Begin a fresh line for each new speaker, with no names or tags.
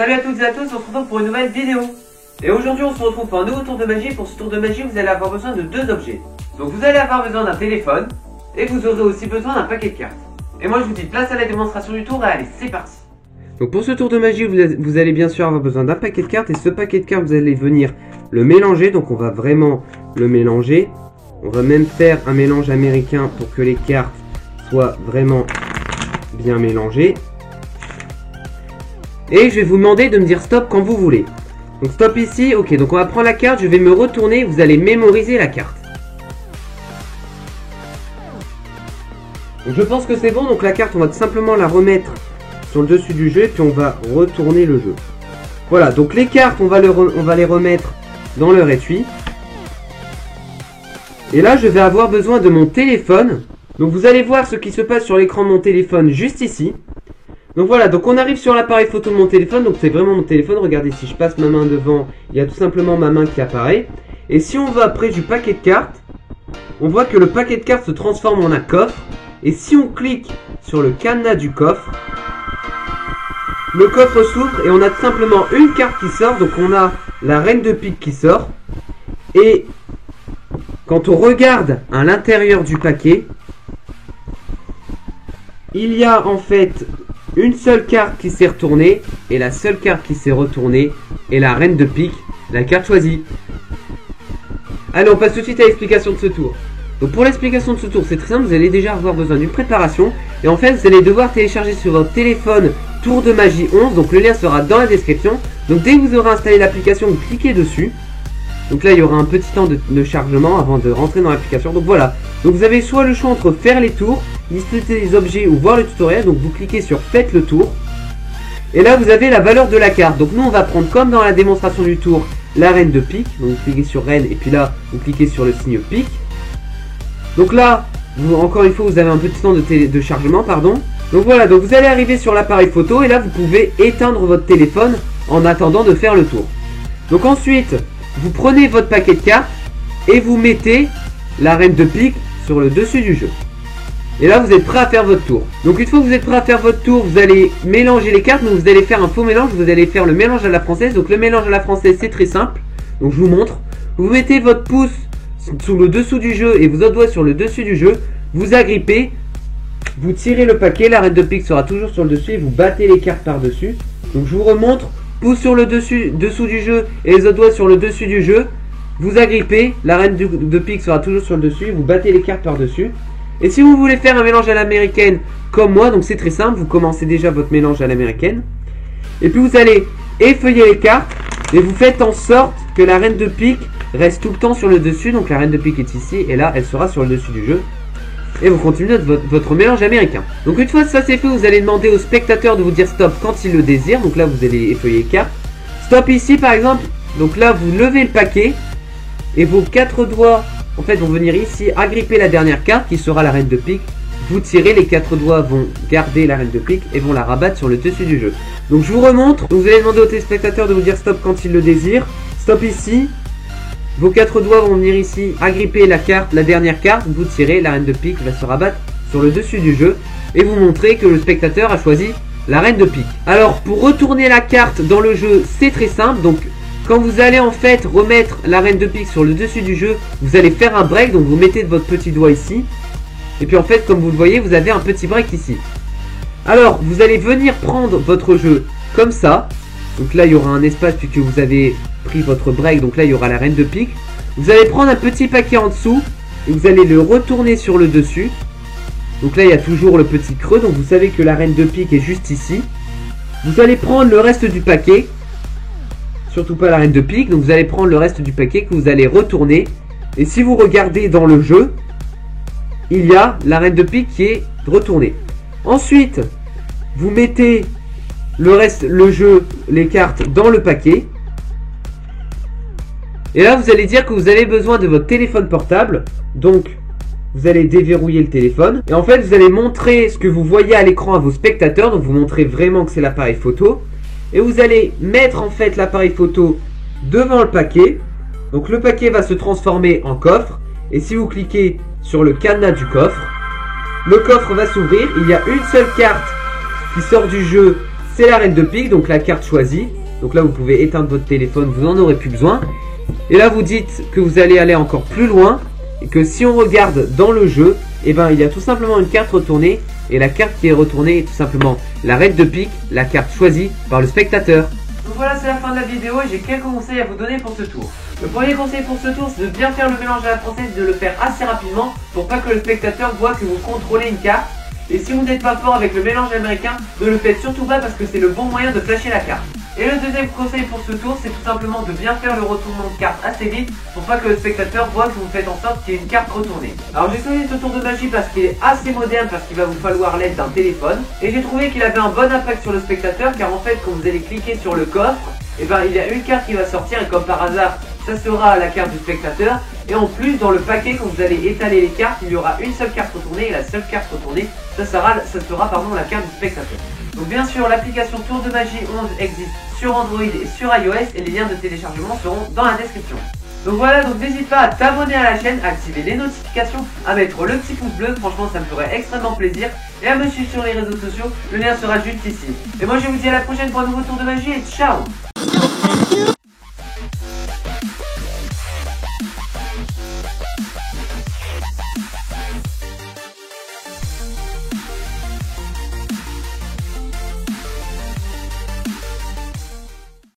Salut à toutes et à tous, on se retrouve pour une nouvelle vidéo. Et aujourd'hui on se retrouve pour un nouveau tour de magie. Pour ce tour de magie vous allez avoir besoin de deux objets. Donc vous allez avoir besoin d'un téléphone et vous aurez aussi besoin d'un paquet de cartes. Et moi je vous dis place à la démonstration du tour et allez c'est parti. Donc pour ce tour de magie vous allez bien sûr avoir besoin d'un paquet de cartes. Et ce paquet de cartes vous allez venir le mélanger. Donc on va vraiment le mélanger. On va même faire un mélange américain pour que les cartes soient vraiment bien mélangées. Et je vais vous demander de me dire stop quand vous voulez. Donc stop ici, ok, donc on va prendre la carte, je vais me retourner, vous allez mémoriser la carte. Donc je pense que c'est bon, donc la carte on va tout simplement la remettre sur le dessus du jeu et puis on va retourner le jeu. Voilà, donc les cartes on va les remettre dans leur étui. Et là je vais avoir besoin de mon téléphone. Donc vous allez voir ce qui se passe sur l'écran de mon téléphone juste ici. Donc voilà, donc on arrive sur l'appareil photo de mon téléphone, donc c'est vraiment mon téléphone, regardez si je passe ma main devant, il y a tout simplement ma main qui apparaît. Et si on va près du paquet de cartes, on voit que le paquet de cartes se transforme en un coffre. Et si on clique sur le cadenas du coffre, le coffre s'ouvre et on a tout simplement une carte qui sort, donc on a la reine de pique qui sort. Et quand on regarde à l'intérieur du paquet, il y a en fait une seule carte qui s'est retournée, et la seule carte qui s'est retournée est la reine de pique, la carte choisie. Allez, on passe tout de suite à l'explication de ce tour. Donc pour l'explication de ce tour, c'est très simple, vous allez déjà avoir besoin d'une préparation, et en fait vous allez devoir télécharger sur votre téléphone Tour de Magie 11, donc le lien sera dans la description. Donc dès que vous aurez installé l'application, vous cliquez dessus. Donc là il y aura un petit temps de chargement avant de rentrer dans l'application. Donc voilà, donc vous avez soit le choix entre faire les tours, lister les objets ou voir le tutoriel. Donc vous cliquez sur faites le tour. Et là vous avez la valeur de la carte. Donc nous on va prendre comme dans la démonstration du tour la reine de pique. Donc vous cliquez sur reine et puis là vous cliquez sur le signe pique. Donc là encore une fois vous avez un petit temps de chargement pardon. Donc voilà, donc vous allez arriver sur l'appareil photo et là vous pouvez éteindre votre téléphone en attendant de faire le tour. Donc ensuite vous prenez votre paquet de cartes et vous mettez la reine de pique sur le dessus du jeu. Et là vous êtes prêt à faire votre tour. Donc une fois que vous êtes prêt à faire votre tour, vous allez mélanger les cartes. Donc vous allez faire un faux mélange, vous allez faire le mélange à la française. Donc le mélange à la française c'est très simple. Donc je vous montre. Vous mettez votre pouce sous le dessous du jeu et vos autres doigts sur le dessus du jeu. Vous agrippez, vous tirez le paquet, la reine de pique sera toujours sur le dessus et vous battez les cartes par dessus. Donc je vous remontre. Pouce sur le dessous du jeu et les autres doigts sur le dessus du jeu. Vous agrippez, la reine de pique sera toujours sur le dessus. Vous battez les cartes par dessus. Et si vous voulez faire un mélange à l'américaine comme moi, donc c'est très simple, vous commencez déjà votre mélange à l'américaine. Et puis vous allez effeuiller les cartes et vous faites en sorte que la reine de pique reste tout le temps sur le dessus. Donc la reine de pique est ici et là elle sera sur le dessus du jeu. Et vous continuez votre mélange américain. Donc une fois ça c'est fait, vous allez demander au spectateur de vous dire stop quand il le désire. Donc là vous allez effeuiller les cartes. Stop ici par exemple. Donc là vous levez le paquet et vos quatre doigts en fait vont venir ici agripper la dernière carte qui sera la reine de pique. Vous tirez, les quatre doigts vont garder la reine de pique et vont la rabattre sur le dessus du jeu. Donc je vous remontre. Donc vous allez demander au téléspectateur de vous dire stop quand il le désire. Stop ici. Vos quatre doigts vont venir ici agripper la dernière carte, vous tirez, la reine de pique va se rabattre sur le dessus du jeu et vous montrer que le spectateur a choisi la reine de pique. Alors pour retourner la carte dans le jeu c'est très simple, donc quand vous allez en fait remettre la reine de pique sur le dessus du jeu, vous allez faire un break, donc vous mettez votre petit doigt ici et puis en fait comme vous le voyez vous avez un petit break ici. Alors vous allez venir prendre votre jeu comme ça, donc là il y aura un espace puisque vous avez pris votre break, donc là il y aura la reine de pique. Vous allez prendre un petit paquet en dessous et vous allez le retourner sur le dessus. Donc là il y a toujours le petit creux, donc vous savez que la reine de pique est juste ici. Vous allez prendre le reste du paquet, surtout pas la reine de pique, donc vous allez prendre le reste du paquet que vous allez retourner. Et si vous regardez dans le jeu, il y a la reine de pique qui est retournée. Ensuite vous mettez le jeu, les cartes dans le paquet. Et là vous allez dire que vous avez besoin de votre téléphone portable. Donc vous allez déverrouiller le téléphone. Et en fait vous allez montrer ce que vous voyez à l'écran à vos spectateurs. Donc vous montrez vraiment que c'est l'appareil photo. Et vous allez mettre en fait l'appareil photo devant le paquet. Donc le paquet va se transformer en coffre. Et si vous cliquez sur le cadenas du coffre, le coffre va s'ouvrir. Il y a une seule carte qui sort du jeu, c'est la reine de pique, donc la carte choisie. Donc là vous pouvez éteindre votre téléphone, vous n'en aurez plus besoin. Et là vous dites que vous allez aller encore plus loin. Et que si on regarde dans le jeu, eh ben, il y a tout simplement une carte retournée. Et la carte qui est retournée est tout simplement la reine de pique, la carte choisie par le spectateur. Donc voilà, c'est la fin de la vidéo et j'ai quelques conseils à vous donner pour ce tour. Le premier conseil pour ce tour, c'est de bien faire le mélange à la française, de le faire assez rapidement pour pas que le spectateur voit que vous contrôlez une carte. Et si vous n'êtes pas fort avec le mélange américain, ne le faites surtout pas parce que c'est le bon moyen de flasher la carte. Et le deuxième conseil pour ce tour, c'est tout simplement de bien faire le retournement de carte assez vite pour pas que le spectateur voit que vous faites en sorte qu'il y ait une carte retournée. Alors j'ai choisi ce tour de magie parce qu'il est assez moderne, parce qu'il va vous falloir l'aide d'un téléphone. Et j'ai trouvé qu'il avait un bon impact sur le spectateur car en fait quand vous allez cliquer sur le coffre, et ben il y a une carte qui va sortir et comme par hasard ça sera la carte du spectateur. Et en plus dans le paquet quand vous allez étaler les cartes, il y aura une seule carte retournée et la seule carte retournée ça sera la carte du spectateur. Donc bien sûr l'application Tour de Magie 11 existe sur Android et sur iOS et les liens de téléchargement seront dans la description. Donc voilà, donc n'hésite pas à t'abonner à la chaîne, à activer les notifications, à mettre le petit pouce bleu, franchement ça me ferait extrêmement plaisir. Et à me suivre sur les réseaux sociaux, le lien sera juste ici. Et moi je vous dis à la prochaine pour un nouveau tour de magie et ciao.